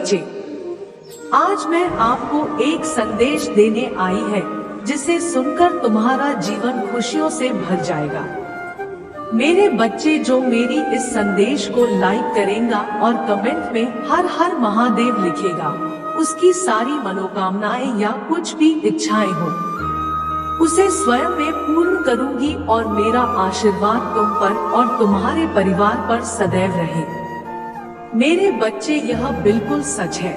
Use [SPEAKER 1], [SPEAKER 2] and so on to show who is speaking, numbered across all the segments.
[SPEAKER 1] बच्चे, आज मैं आपको एक संदेश देने आई है जिसे सुनकर तुम्हारा जीवन खुशियों से भर जाएगा। मेरे बच्चे, जो मेरी इस संदेश को लाइक करेगा और कमेंट में हर हर महादेव लिखेगा, उसकी सारी मनोकामनाएं या कुछ भी इच्छाएं हो, उसे स्वयं में पूर्ण करूंगी और मेरा आशीर्वाद तुम पर और तुम्हारे परिवार पर सदैव रहे। मेरे बच्चे, यह बिल्कुल सच है।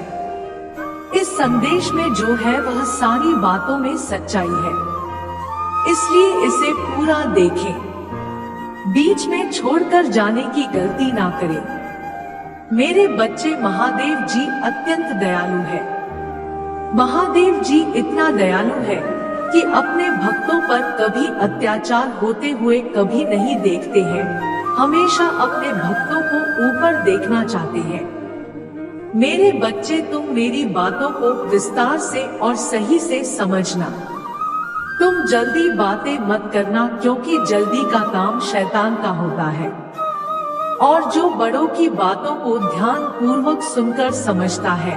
[SPEAKER 1] इस संदेश में जो है वह सारी बातों में सच्चाई है, इसलिए इसे पूरा देखें, बीच में छोड़कर जाने की गलती ना करें। मेरे बच्चे, महादेव जी अत्यंत दयालु है। महादेव जी इतना दयालु है कि अपने भक्तों पर कभी अत्याचार होते हुए कभी नहीं देखते हैं, हमेशा अपने भक्तों को ऊपर देखना चाहते हैं। मेरे बच्चे, तुम मेरी बातों को विस्तार से और सही से समझना। तुम जल्दी बातें मत करना, क्योंकि जल्दी का काम शैतान का होता है, और जो बड़ों की बातों को ध्यान पूर्वक सुनकर समझता है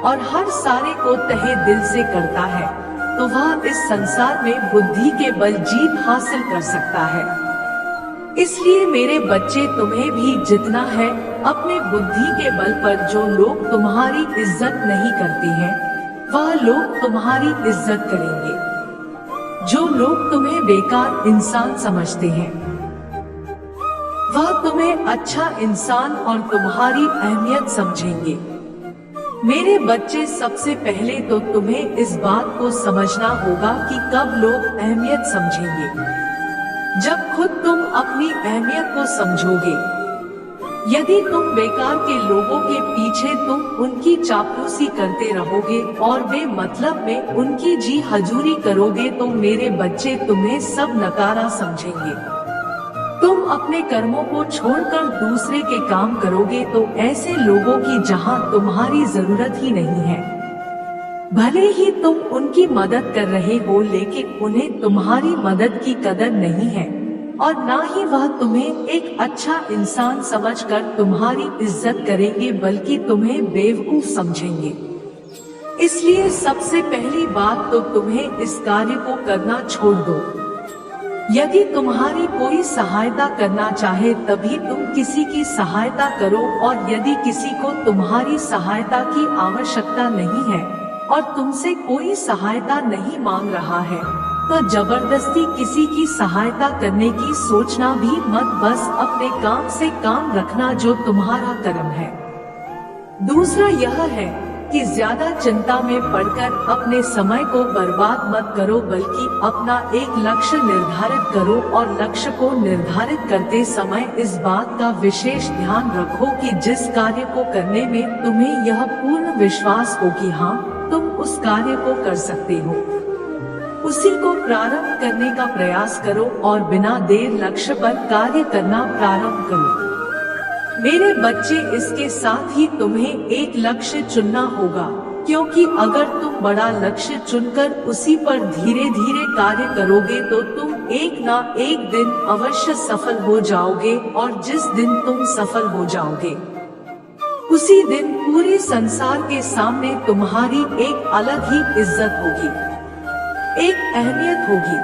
[SPEAKER 1] और हर सारे को तहे दिल से करता है, तो वह इस संसार में बुद्धि के बल जीत हासिल कर सकता है। इसलिए मेरे बच्चे, तुम्हें भी जितना है अपने बुद्धि के बल पर। जो लोग तुम्हारी इज्जत नहीं करते हैं, वह लोग तुम्हारी इज्जत करेंगे। जो लोग तुम्हें बेकार इंसान समझते हैं, वह तुम्हें अच्छा इंसान और तुम्हारी अहमियत समझेंगे। मेरे बच्चे, सबसे पहले तो तुम्हें इस बात को समझना होगा कि कब लोग अहमियत समझेंगे, जब खुद तुम अपनी अहमियत को समझोगे। यदि तुम बेकार के लोगों के पीछे तुम उनकी चापलूसी करते रहोगे और वे मतलब में उनकी जी हजूरी करोगे, तो मेरे बच्चे तुम्हें सब नकारा समझेंगे। तुम अपने कर्मों को छोड़कर दूसरे के काम करोगे तो ऐसे लोगों की जहां तुम्हारी जरूरत ही नहीं है, भले ही तुम उनकी मदद कर रहे हो, लेकिन उन्हें तुम्हारी मदद की कदर नहीं है और ना ही वह तुम्हें एक अच्छा इंसान समझकर तुम्हारी इज्जत करेंगे, बल्कि तुम्हें बेवकूफ समझेंगे। इसलिए सबसे पहली बात तो तुम्हें इस कार्य को करना छोड़ दो। यदि तुम्हारी कोई सहायता करना चाहे तभी तुम किसी की सहायता करो, और यदि किसी को तुम्हारी सहायता की आवश्यकता नहीं है और तुमसे कोई सहायता नहीं मांग रहा है, तो जबरदस्ती किसी की सहायता करने की सोचना भी मत। बस अपने काम से काम रखना, जो तुम्हारा कर्म है। दूसरा यह है कि ज्यादा चिंता में पड़कर अपने समय को बर्बाद मत करो, बल्कि अपना एक लक्ष्य निर्धारित करो और लक्ष्य को निर्धारित करते समय इस बात का विशेष ध्यान रखो कि जिस कार्य को करने में तुम्हें यह पूर्ण विश्वास हो कि हाँ, तुम उस कार्य को कर सकते हो, उसी को प्रारंभ करने का प्रयास करो और बिना देर लक्ष्य पर कार्य करना प्रारंभ करो। मेरे बच्चे, इसके साथ ही तुम्हें एक लक्ष्य चुनना होगा, क्योंकि अगर तुम बड़ा लक्ष्य चुनकर उसी पर धीरे धीरे कार्य करोगे तो तुम एक ना एक दिन अवश्य सफल हो जाओगे, और जिस दिन तुम सफल हो जाओगे उसी दिन पूरे संसार के सामने तुम्हारी एक अलग ही इज्जत होगी, एक अहमियत होगी।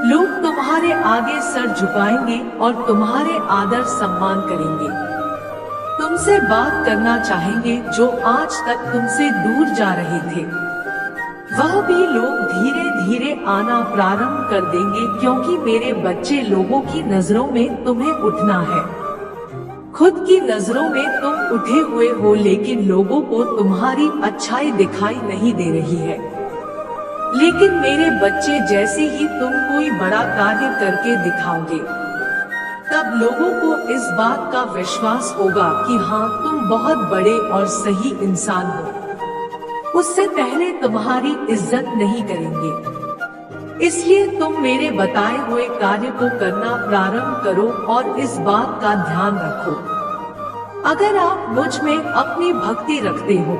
[SPEAKER 1] लोग तुम्हारे आगे सर झुकाएंगे और तुम्हारे आदर सम्मान करेंगे, तुमसे बात करना चाहेंगे जो आज तक तुमसे दूर जा रहे थे। वह भी लोग धीरे धीरे आना प्रारंभ कर देंगे, क्योंकि मेरे बच्चे, लोगों की नजरों में तुम्हें उठना है। खुद की नजरों में तुम उठे हुए हो, लेकिन लोगों को तुम्हारी अच्छाई दिखाई नहीं दे रही है। लेकिन मेरे बच्चे, जैसे ही तुम कोई बड़ा कार्य करके दिखाओगे, तब लोगों को इस बात का विश्वास होगा कि हाँ, तुम बहुत बड़े और सही इंसान हो। उससे पहले तुम्हारी इज्जत नहीं करेंगे। इसलिए तुम मेरे बताए हुए कार्य को करना प्रारंभ करो और इस बात का ध्यान रखो। अगर आप मुझ में अपनी भक्ति रखते हो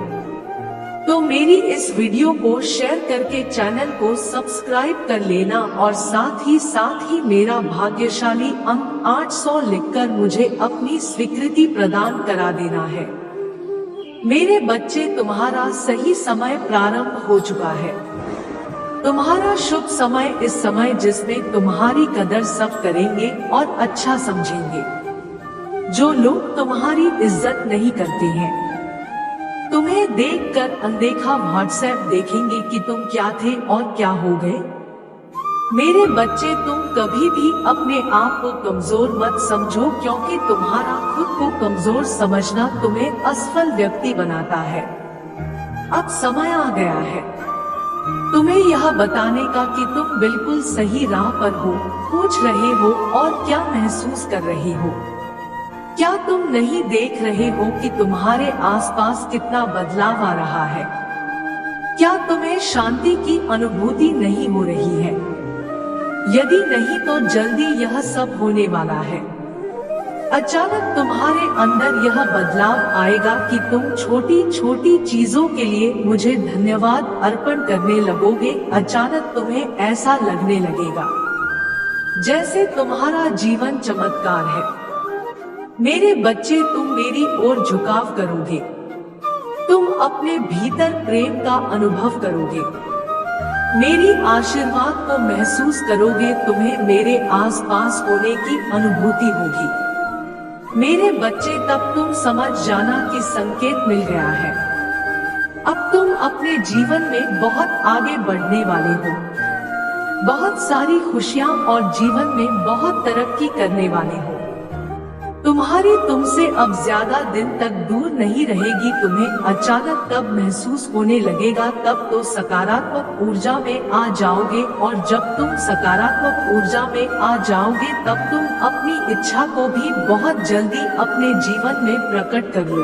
[SPEAKER 1] तो मेरी इस वीडियो को शेयर करके चैनल को सब्सक्राइब कर लेना, और साथ ही मेरा भाग्यशाली अंक 800 लिखकर मुझे अपनी स्वीकृति प्रदान करा देना है। मेरे बच्चे, तुम्हारा सही समय प्रारंभ हो चुका है। तुम्हारा शुभ समय इस समय जिसमें तुम्हारी कदर सब करेंगे और अच्छा समझेंगे। जो लोग तुम्हारी इज्जत नहीं करते हैं, तुम्हें देखकर अनदेखा व्हाट्सएप देखेंगे कि तुम क्या थे और क्या हो गए। मेरे बच्चे, तुम कभी भी अपने आप को कमजोर मत समझो, क्योंकि तुम्हारा खुद को कमजोर समझना तुम्हें असफल व्यक्ति बनाता है। अब समय आ गया है तुम्हें यह बताने का कि तुम बिल्कुल सही राह पर हो। पूछ रहे हो और क्या महसूस कर रहे हो? क्या तुम नहीं देख रहे हो कि तुम्हारे आसपास कितना बदलाव आ रहा है? क्या तुम्हें शांति की अनुभूति नहीं हो रही है? यदि नहीं तो जल्दी यह सब होने वाला है। अचानक तुम्हारे अंदर यह बदलाव आएगा कि तुम छोटी छोटी चीजों के लिए मुझे धन्यवाद अर्पण करने लगोगे। अचानक तुम्हें ऐसा लगने लगेगा जैसे तुम्हारा जीवन चमत्कार है। मेरे बच्चे, तुम मेरी ओर झुकाव करोगे। तुम अपने भीतर प्रेम का अनुभव करोगे। मेरी आशीर्वाद को महसूस करोगे। तुम्हें मेरे आसपास होने की अनुभूति होगी। मेरे बच्चे, तब तुम समझ जाना कि संकेत मिल गया है। अब तुम अपने जीवन में बहुत आगे बढ़ने वाले हो। बहुत सारी खुशियां और जीवन में बहुत तरक्की करने वाले हो। तुम्हारी तुमसे अब ज्यादा दिन तक दूर नहीं रहेगी। तुम्हें अचानक तब महसूस होने लगेगा, तब तो सकारात्मक ऊर्जा में आ जाओगे। और जब तुम सकारात्मक ऊर्जा में आ जाओगे, तब तुम अपनी इच्छा को भी बहुत जल्दी अपने जीवन में प्रकट कर लो।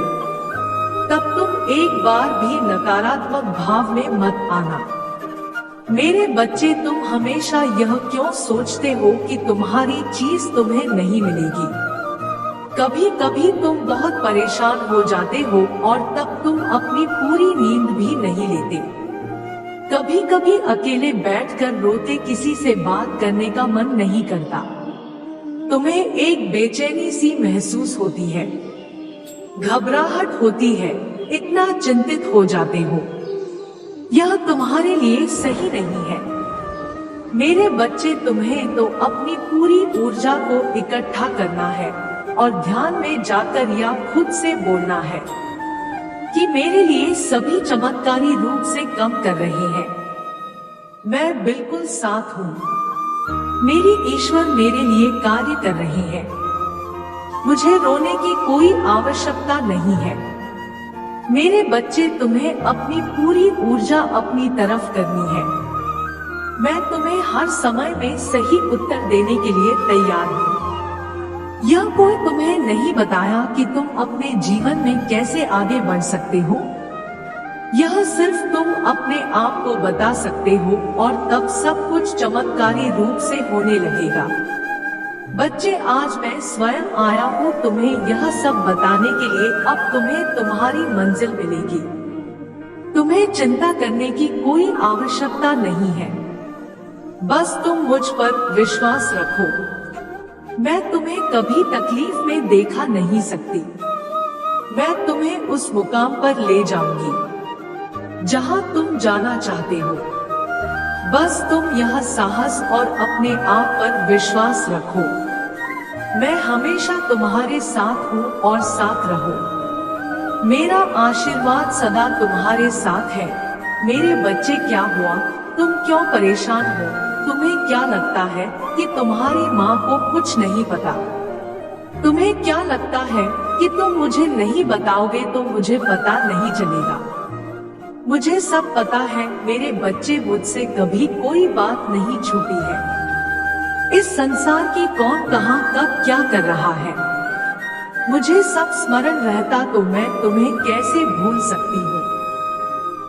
[SPEAKER 1] तब तुम एक बार भी नकारात्मक भाव में मत आना। मेरे बच्चे, तुम हमेशा यह क्यों सोचते हो कि तुम्हारी चीज तुम्हें नहीं मिलेगी? कभी कभी तुम बहुत परेशान हो जाते हो और तब तुम अपनी पूरी नींद भी नहीं लेते। कभी कभी अकेले बैठकर रोते, किसी से बात करने का मन नहीं करता। तुम्हें एक बेचैनी सी महसूस होती है, घबराहट होती है, इतना चिंतित हो जाते हो। यह तुम्हारे लिए सही नहीं है। मेरे बच्चे, तुम्हें तो अपनी पूरी ऊर्जा को इकट्ठा करना है और ध्यान में जाकर या खुद से बोलना है कि मेरे लिए सभी चमत्कारी रूप से कम कर रहे हैं। मैं बिल्कुल साथ हूँ। मेरी ईश्वर मेरे लिए कार्य कर रहे हैं। मुझे रोने की कोई आवश्यकता नहीं है। मेरे बच्चे, तुम्हें अपनी पूरी ऊर्जा अपनी तरफ करनी है। मैं तुम्हें हर समय में सही उत्तर देने के लिए तैयार हूँ। यह कोई तुम्हें नहीं बताया कि तुम अपने जीवन में कैसे आगे बढ़ सकते हो। यह सिर्फ तुम अपने आप को बता सकते हो और तब सब कुछ चमत्कारी रूप से होने लगेगा। बच्चे, आज मैं स्वयं आया हूँ तुम्हें यह सब बताने के लिए। अब तुम्हें तुम्हारी मंजिल मिलेगी। तुम्हें चिंता करने की कोई आवश्यकता नहीं है। बस तुम मुझ पर विश्वास रखो। मैं तुम्हें कभी तकलीफ में देखा नहीं सकती। मैं तुम्हें उस मुकाम पर ले जाऊंगी जहां तुम जाना चाहते हो। बस तुम यह साहस और अपने आप पर विश्वास रखो। मैं हमेशा तुम्हारे साथ हूँ और साथ रहो। मेरा आशीर्वाद सदा तुम्हारे साथ है। मेरे बच्चे, क्या हुआ? तुम क्यों परेशान हो? तुम्हें क्या लगता है कि तुम्हारी माँ को कुछ नहीं पता? तुम्हें क्या लगता है कि तुम मुझे नहीं बताओगे तो मुझे पता नहीं चलेगा? मुझे सब पता है मेरे बच्चे, मुझसे कभी कोई बात नहीं छुपी है। इस संसार की कौन कहां कब क्या कर रहा है, मुझे सब स्मरण रहता तो मैं तुम्हें कैसे भूल सकती हूँ।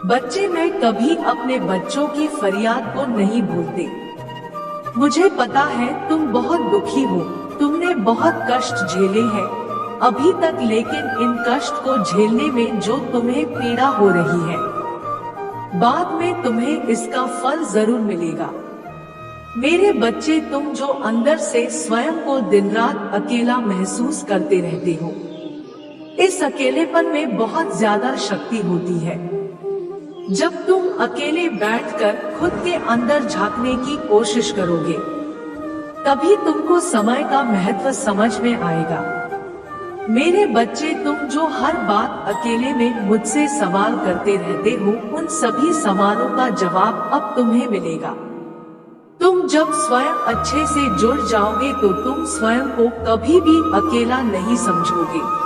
[SPEAKER 1] बच्चे, मैं कभी अपने बच्चों की फरियाद को नहीं भूलते। मुझे पता है तुम बहुत दुखी हो, तुमने बहुत कष्ट झेले हैं अभी तक, लेकिन इन कष्ट को झेलने में जो तुम्हें पीड़ा हो रही है, बाद में तुम्हें इसका फल जरूर मिलेगा। मेरे बच्चे, तुम जो अंदर से स्वयं को दिन रात अकेला महसूस करते रहते हो, इस अकेलेपन में बहुत ज्यादा शक्ति होती है। जब तुम अकेले बैठकर खुद के अंदर झांकने की कोशिश करोगे, तभी तुमको समय का महत्व समझ में आएगा। मेरे बच्चे, तुम जो हर बात अकेले में मुझसे सवाल करते रहते हो, उन सभी सवालों का जवाब अब तुम्हें मिलेगा। तुम जब स्वयं अच्छे से जुड़ जाओगे तो तुम स्वयं को कभी भी अकेला नहीं समझोगे।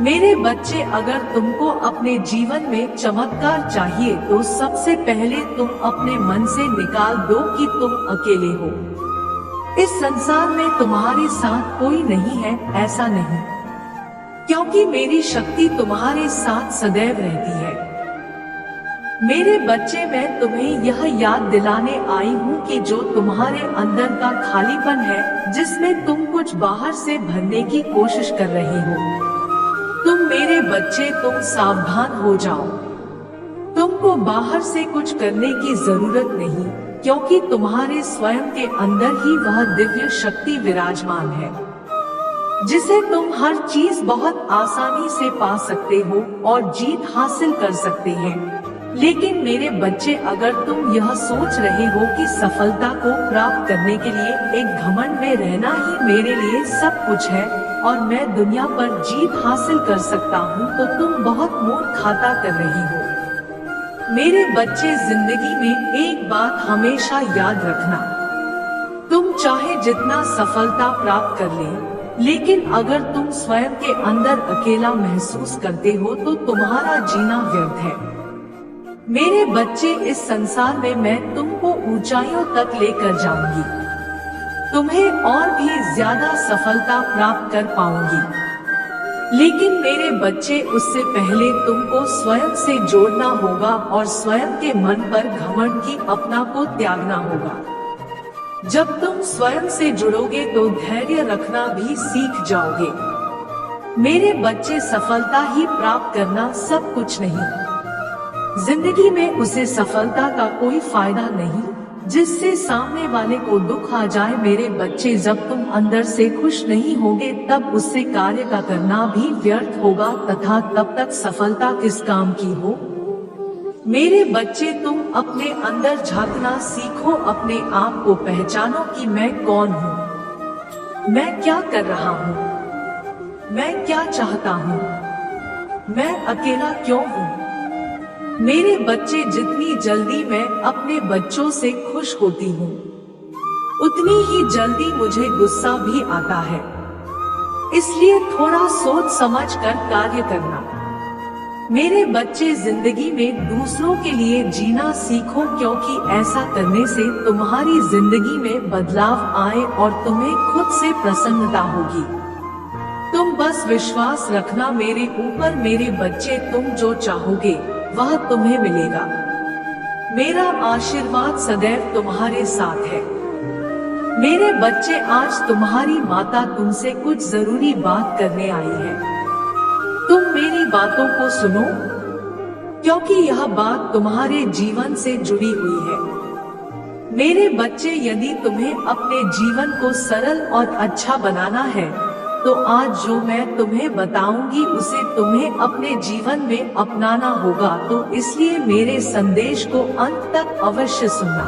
[SPEAKER 1] मेरे बच्चे, अगर तुमको अपने जीवन में चमत्कार चाहिए तो सबसे पहले तुम अपने मन से निकाल दो कि तुम अकेले हो। इस संसार में तुम्हारे साथ कोई नहीं है, ऐसा नहीं, क्योंकि मेरी शक्ति तुम्हारे साथ सदैव रहती है। मेरे बच्चे, मैं तुम्हें यह याद दिलाने आई हूँ कि जो तुम्हारे अंदर का खालीपन है, जिसमें तुम कुछ बाहर से भरने की कोशिश कर रहे हो, तुम मेरे बच्चे, तुम सावधान हो जाओ। तुमको बाहर से कुछ करने की जरूरत नहीं, क्योंकि तुम्हारे स्वयं के अंदर ही वह दिव्य शक्ति विराजमान है, जिसे तुम हर चीज बहुत आसानी से पा सकते हो और जीत हासिल कर सकते हैं। लेकिन मेरे बच्चे, अगर तुम यह सोच रहे हो कि सफलता को प्राप्त करने के लिए एक घमंड में रहना ही मेरे लिए सब कुछ है और मैं दुनिया पर जीत हासिल कर सकता हूँ, तो तुम बहुत मूर्खता कर रही हो। मेरे बच्चे, जिंदगी में एक बात हमेशा याद रखना, तुम चाहे जितना सफलता प्राप्त कर ले, लेकिन अगर तुम स्वयं के अंदर अकेला महसूस करते हो तो तुम्हारा जीना व्यर्थ है। मेरे बच्चे, इस संसार में मैं तुमको ऊंचाइयों तक लेकर जाऊंगी, तुम्हें और भी ज्यादा सफलता प्राप्त कर पाऊंगी। लेकिन मेरे बच्चे, उससे पहले तुमको स्वयं से जोड़ना होगा और स्वयं के मन पर घमंड की अपना को त्यागना होगा। जब तुम स्वयं से जुड़ोगे तो धैर्य रखना भी सीख जाओगे। मेरे बच्चे, सफलता ही प्राप्त करना सब कुछ नहीं, जिंदगी में उसे सफलता का कोई फायदा नहीं जिससे सामने वाले को दुख आ जाए। मेरे बच्चे, जब तुम अंदर से खुश नहीं होगे तब उससे कार्य का करना भी व्यर्थ होगा तथा तब तक सफलता किस काम की हो। मेरे बच्चे, तुम अपने अंदर झांकना सीखो, अपने आप को पहचानो कि मैं कौन हूँ, मैं क्या कर रहा हूँ, मैं क्या चाहता हूँ, मैं अकेला क्यों हूँ। मेरे बच्चे, जितनी जल्दी मैं अपने बच्चों से खुश होती हूँ, उतनी ही जल्दी मुझे गुस्सा भी आता है। इसलिए थोड़ा सोच समझ कर कार्य करना। मेरे बच्चे, जिंदगी में दूसरों के लिए जीना सीखो, क्योंकि ऐसा करने से तुम्हारी जिंदगी में बदलाव आए और तुम्हें खुद से प्रसन्नता होगी। तुम बस विश्वास रखना मेरे ऊपर। मेरे बच्चे, तुम जो चाहोगे वह तुम्हें मिलेगा। मेरा आशीर्वाद सदैव तुम्हारे साथ है। मेरे बच्चे, आज तुम्हारी माता तुमसे कुछ जरूरी बात करने आई है। तुम मेरी बातों को सुनो, क्योंकि यह बात तुम्हारे जीवन से जुड़ी हुई है। मेरे बच्चे, यदि तुम्हें अपने जीवन को सरल और अच्छा बनाना है तो आज जो मैं तुम्हें बताऊंगी उसे तुम्हें अपने जीवन में अपनाना होगा। तो इसलिए मेरे संदेश को अंत तक अवश्य सुनना।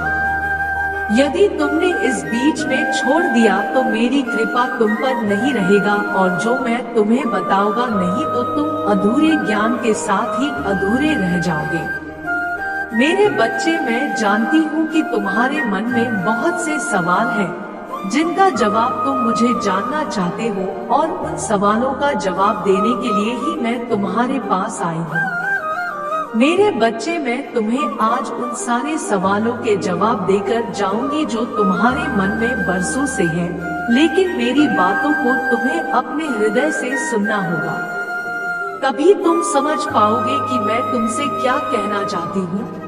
[SPEAKER 1] यदि तुमने इस बीच में छोड़ दिया तो मेरी कृपा तुम पर नहीं रहेगा और जो मैं तुम्हें बताऊंगा नहीं तो तुम अधूरे ज्ञान के साथ ही अधूरे रह जाओगे। मेरे बच्चे, मैं जानती हूँ कि तुम्हारे मन में बहुत से सवाल हैं जिनका जवाब तुम मुझे जानना चाहते हो और उन सवालों का जवाब देने के लिए ही मैं तुम्हारे पास आई हूँ। मेरे बच्चे, मैं तुम्हें आज उन सारे सवालों के जवाब देकर जाऊंगी जो तुम्हारे मन में बरसों से हैं, लेकिन मेरी बातों को तुम्हें अपने हृदय से सुनना होगा। तभी तुम समझ पाओगे कि मैं तुमसे क्या कहना चाहती हूँ।